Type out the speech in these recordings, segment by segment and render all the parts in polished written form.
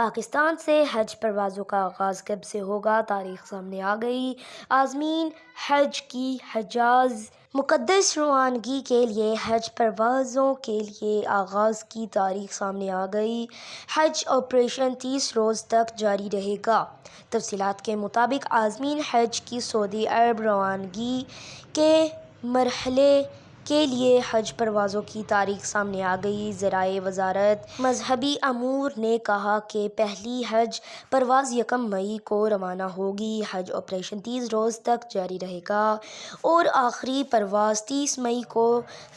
پاکستان سے حج پروازوں کا آغاز کب سے ہوگا؟ تاریخ سامنے آ گئی۔ عازمین حج کی حجاز مقدس روانگی کے لیے حج پروازوں کے لیے آغاز کی تاریخ سامنے آ گئی۔ حج آپریشن 30 روز تک جاری رہے گا۔ تفصیلات کے مطابق عازمین حج کی سعودی عرب روانگی کے مرحلے کے لیے حج پروازوں کی تاریخ سامنے آ گئی۔ ذرائع وزارت مذہبی امور نے کہا کہ پہلی حج پرواز 1 مئی کو روانہ ہوگی۔ حج آپریشن 30 روز تک جاری رہے گا اور آخری پرواز 30 مئی کو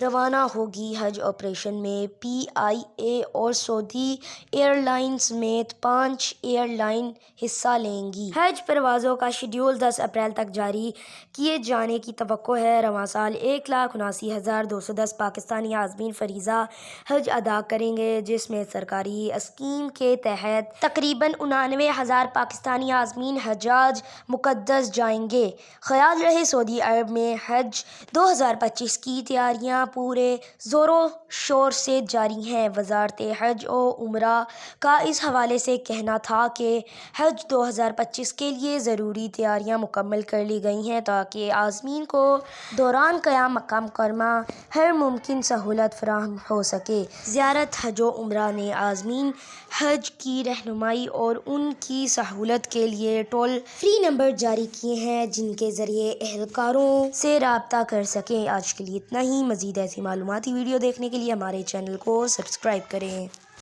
روانہ ہوگی۔ حج آپریشن میں پی آئی اے اور سعودی ایئر لائنز سمیت 5 ایئر لائن حصہ لیں گی۔ حج پروازوں کا شیڈول 10 اپریل تک جاری کیے جانے کی توقع ہے۔ رواں سال 1,79,210 پاکستانی عازمین فریضہ حج ادا کریں گے، جس میں سرکاری اسکیم کے تحت تقریباً 99,000 پاکستانی عازمین حجاج مقدس جائیں گے۔ خیال رہے سعودی عرب میں حج 2025 کی تیاریاں پورے زور و شور سے جاری ہیں۔ وزارت حج و عمرہ کا اس حوالے سے کہنا تھا کہ حج 2025 کے لیے ضروری تیاریاں مکمل کر لی گئی ہیں تاکہ عازمین کو دوران قیام مکہ مکرمہ ہر ممکن سہولت فراہم ہو سکے۔ وزارت حج و عمرہ نے عازمین حج کی رہنمائی اور ان کی سہولت کے لیے ٹول فری نمبر جاری کیے ہیں جن کے ذریعے اہلکاروں سے رابطہ کر سکیں۔ آج کے لیے اتنا ہی۔ مزید ایسی معلوماتی ویڈیو دیکھنے کے لیے ہمارے چینل کو سبسکرائب کریں۔